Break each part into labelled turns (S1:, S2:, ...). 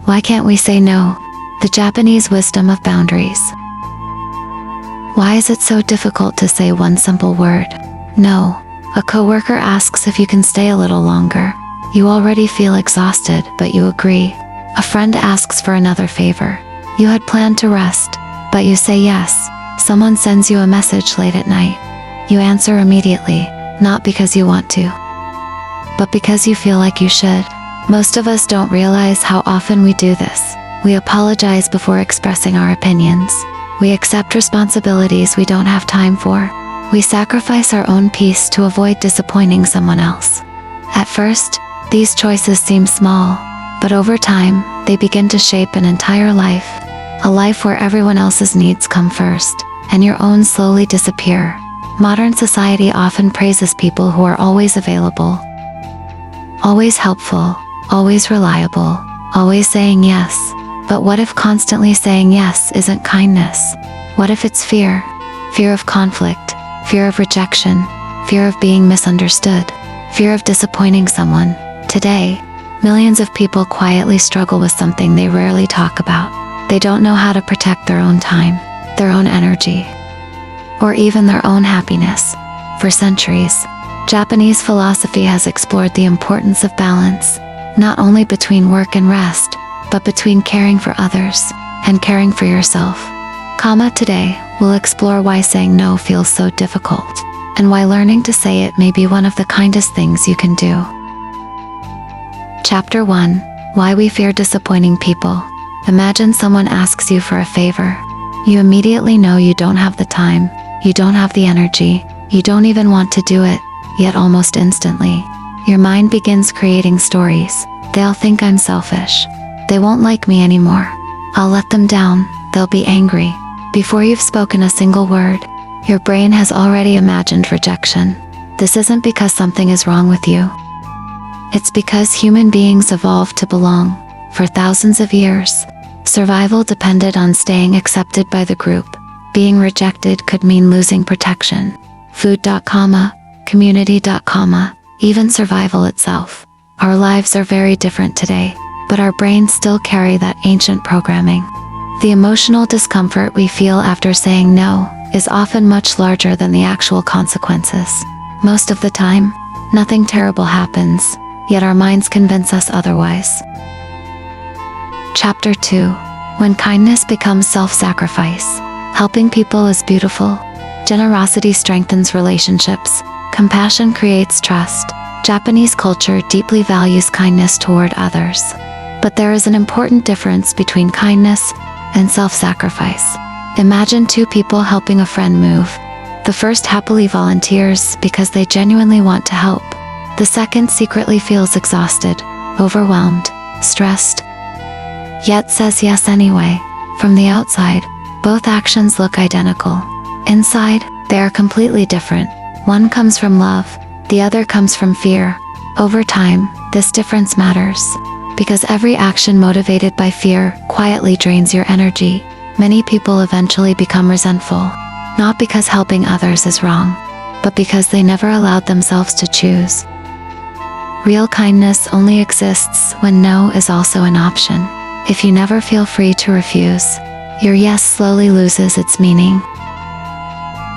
S1: Why can't we say no? The Japanese wisdom of boundaries. Why is it so difficult to say one simple word? No. A coworker asks if you can stay a little longer. You already feel exhausted, but you agree. A friend asks for another favor. You had planned to rest, but you say yes. Someone sends you a message late at night. You answer immediately, not because you want to, but because you feel like you should. Most of us don't realize how often we do this. We apologize before expressing our opinions. We accept responsibilities we don't have time for. We sacrifice our own peace to avoid disappointing someone else. At first, these choices seem small, but over time, they begin to shape an entire life. A life where everyone else's needs come first, and your own slowly disappear. Modern society often praises people who are always available, always helpful, always reliable, always saying yes. But what if constantly saying yes isn't kindness? What if it's fear? Fear of conflict, fear of rejection, fear of being misunderstood, fear of disappointing someone. Today, millions of people quietly struggle with something they rarely talk about. They don't know how to protect their own time, their own energy, or even their own happiness. For centuries, Japanese philosophy has explored the importance of balance, not only between work and rest, but between caring for others and caring for yourself. Today, we'll explore why saying no feels so difficult, and why learning to say it may be one of the kindest things you can do. Chapter 1. Why we fear disappointing people. Imagine someone asks you for a favor. You immediately know you don't have the time, you don't have the energy, you don't even want to do it, yet almost instantly, your mind begins creating stories. They'll think I'm selfish. They won't like me anymore. I'll let them down. They'll be angry. Before you've spoken a single word, your brain has already imagined rejection. This isn't because something is wrong with you. It's because human beings evolved to belong. For thousands of years, survival depended on staying accepted by the group. Being rejected could mean losing protection, food, community, even survival itself. Our lives are very different today, but our brains still carry that ancient programming. The emotional discomfort we feel after saying no is often much larger than the actual consequences. Most of the time, nothing terrible happens, yet our minds convince us otherwise. Chapter 2. When kindness becomes self-sacrifice. Helping people is beautiful. Generosity strengthens relationships. Compassion creates trust. Japanese culture deeply values kindness toward others. But there is an important difference between kindness and self-sacrifice. Imagine two people helping a friend move. The first happily volunteers because they genuinely want to help. The second secretly feels exhausted, overwhelmed, stressed, yet says yes anyway. From the outside, both actions look identical. Inside, they are completely different. One comes from love, the other comes from fear. Over time, this difference matters, because every action motivated by fear quietly drains your energy. Many people eventually become resentful, not because helping others is wrong, but because they never allowed themselves to choose. Real kindness only exists when no is also an option. If you never feel free to refuse, your yes slowly loses its meaning.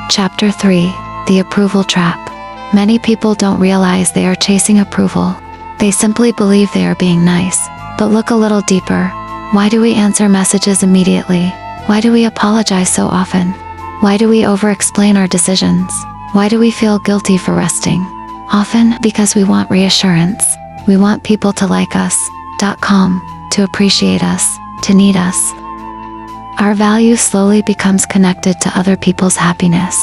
S1: Chapter 3. The approval trap. Many people don't realize they are chasing approval. They simply believe they are being nice. But look a little deeper. Why do we answer messages immediately? Why do we apologize so often? Why do we over-explain our decisions? Why do we feel guilty for resting? Often because we want reassurance. We want people to like us, to appreciate us, to need us. Our value slowly becomes connected to other people's happiness.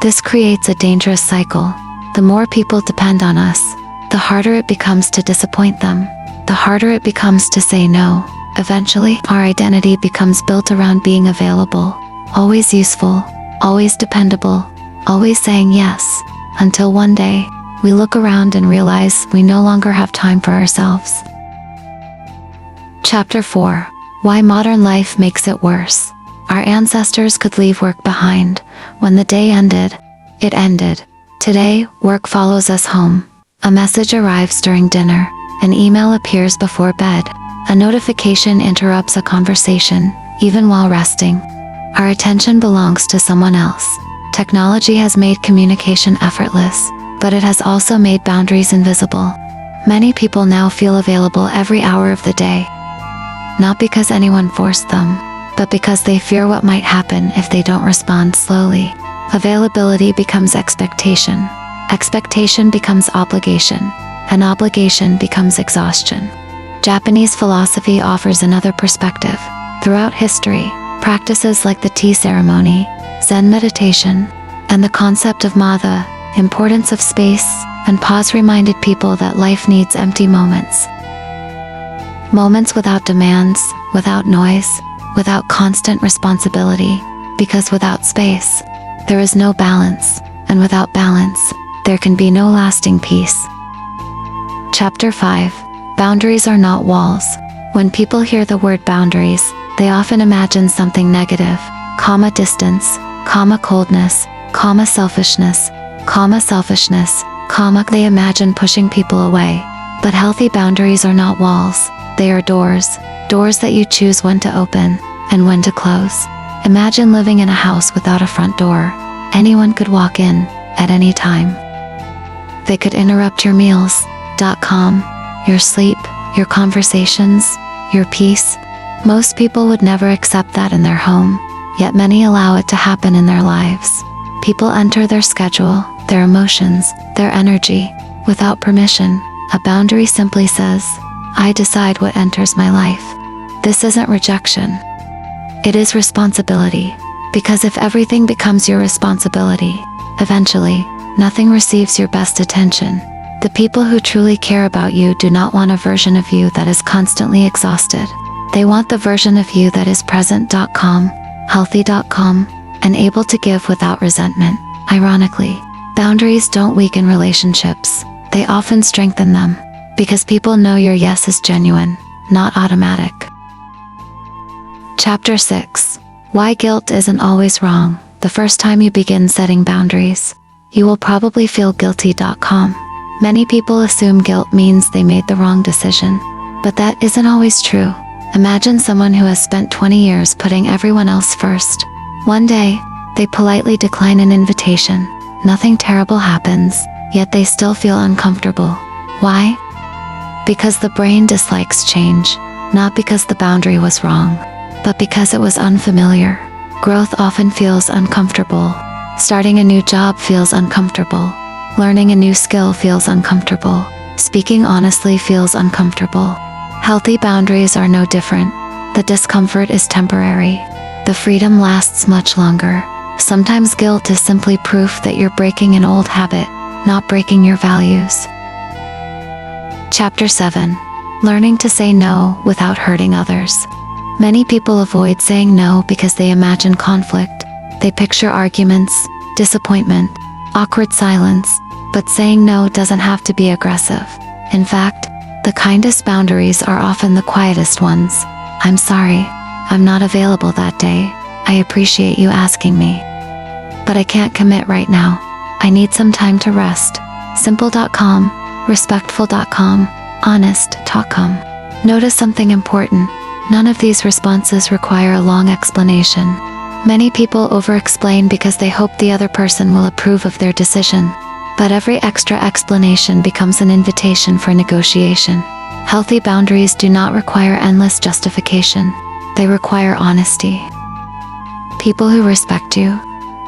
S1: This creates a dangerous cycle. The more people depend on us, the harder it becomes to disappoint them. The harder it becomes to say no. Eventually, our identity becomes built around being available, always useful, always dependable, always saying yes, until one day, we look around and realize we no longer have time for ourselves. Chapter 4. Why modern life makes it worse. Our ancestors could leave work behind. When the day ended, it ended. Today, work follows us home. A message arrives during dinner. An email appears before bed. A notification interrupts a conversation, even while resting. Our attention belongs to someone else. Technology has made communication effortless, but it has also made boundaries invisible. Many people now feel available every hour of the day. Not because anyone forced them, but because they fear what might happen if they don't respond slowly. Availability becomes expectation. Expectation becomes obligation. And obligation becomes exhaustion. Japanese philosophy offers another perspective. Throughout history, practices like the tea ceremony, Zen meditation, and the concept of matha, importance of space, and pause reminded people that life needs empty moments. Moments without demands, without noise, without constant responsibility, because without space, there is no balance, and without balance, there can be no lasting peace. Chapter 5. Boundaries are not walls. When people hear the word boundaries, they often imagine something negative, distance, coldness, selfishness, they imagine pushing people away. But healthy boundaries are not walls, they are doors that you choose when to open, and when to close. Imagine living in a house without a front door. Anyone could walk in, at any time. They could interrupt your meals, your sleep, your conversations, your peace. Most people would never accept that in their home, yet many allow it to happen in their lives. People enter their schedule, their emotions, their energy, without permission. A boundary simply says, I decide what enters my life. This isn't rejection. It is responsibility. Because if everything becomes your responsibility, eventually, nothing receives your best attention. The people who truly care about you do not want a version of you that is constantly exhausted. They want the version of you that is present, healthy, and able to give without resentment. Ironically, boundaries don't weaken relationships. They often strengthen them, because people know your yes is genuine, not automatic. Chapter 6. Why guilt isn't always wrong. The first time you begin setting boundaries, you will probably feel guilty. Many people assume guilt means they made the wrong decision, but that isn't always true. Imagine someone who has spent 20 years putting everyone else first. One day, they politely decline an invitation. Nothing terrible happens, yet they still feel uncomfortable. Why? Because the brain dislikes change, not because the boundary was wrong, but because it was unfamiliar. Growth often feels uncomfortable. Starting a new job feels uncomfortable. Learning a new skill feels uncomfortable. Speaking honestly feels uncomfortable. Healthy boundaries are no different. The discomfort is temporary. The freedom lasts much longer. Sometimes guilt is simply proof that you're breaking an old habit, not breaking your values. Chapter 7. Learning to say no without hurting others. Many people avoid saying no because they imagine conflict. They picture arguments, disappointment, awkward silence, but saying no doesn't have to be aggressive. In fact, the kindest boundaries are often the quietest ones. I'm sorry, I'm not available that day. I appreciate you asking me, but I can't commit right now. I need some time to rest. Simple.com, respectful.com, honest.com. Notice something important. None of these responses require a long explanation. Many people over-explain because they hope the other person will approve of their decision. But every extra explanation becomes an invitation for negotiation. Healthy boundaries do not require endless justification. They require honesty. People who respect you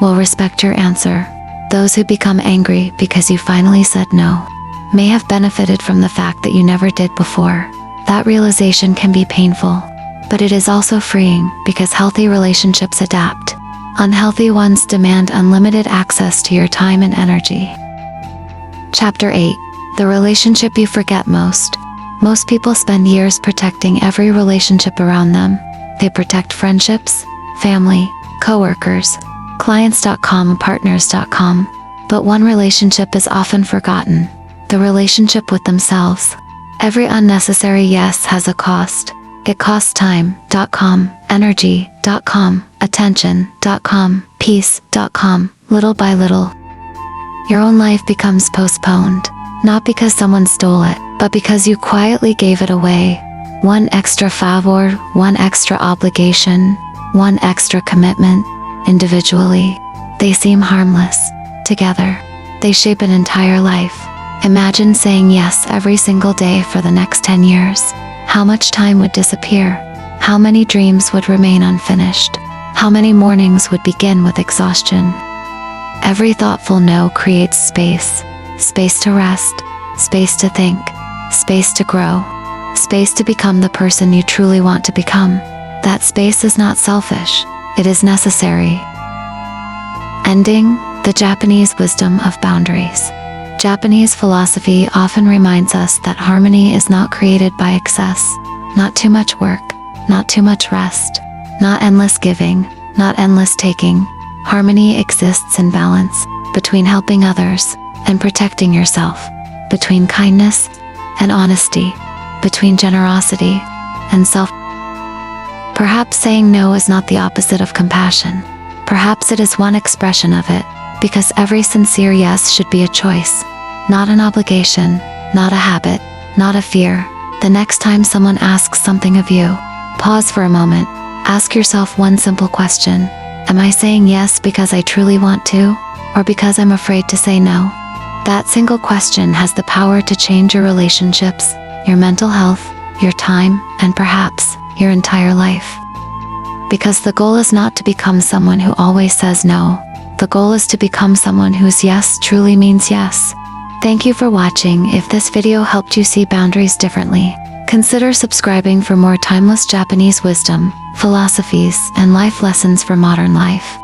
S1: will respect your answer. Those who become angry because you finally said no may have benefited from the fact that you never did before. That realization can be painful, but it is also freeing because healthy relationships adapt. Unhealthy ones demand unlimited access to your time and energy. Chapter 8. The relationship you forget most. Most people spend years protecting every relationship around them. They protect friendships, family, coworkers, clients.com, partners.com. But one relationship is often forgotten: the relationship with themselves. Every unnecessary yes has a cost. It costs time.com, energy.com, attention.com, peace.com. Little by little, your own life becomes postponed, not because someone stole it, but because you quietly gave it away. One extra favor, one extra obligation, one extra commitment. Individually, they seem harmless. Together, they shape an entire life. Imagine saying yes every single day for the next 10 years. How much time would disappear? How many dreams would remain unfinished? How many mornings would begin with exhaustion? Every thoughtful no creates space. Space to rest, space to think, space to grow, space to become the person you truly want to become. That space is not selfish, it is necessary. Ending, the Japanese wisdom of boundaries. Japanese philosophy often reminds us that harmony is not created by excess, not too much work, not too much rest, not endless giving, not endless taking. Harmony exists in balance, between helping others and protecting yourself, between kindness and honesty, between generosity and self. Perhaps saying no is not the opposite of compassion. Perhaps it is one expression of it, because every sincere yes should be a choice, not an obligation, not a habit, not a fear. The next time someone asks something of you, pause for a moment, ask yourself one simple question. Am I saying yes because I truly want to, or because I'm afraid to say no? That single question has the power to change your relationships, your mental health, your time, and perhaps your entire life. Because the goal is not to become someone who always says no. The goal is to become someone whose yes truly means yes. Thank you for watching. If this video helped you see boundaries differently, consider subscribing for more timeless Japanese wisdom, philosophies, and life lessons for modern life.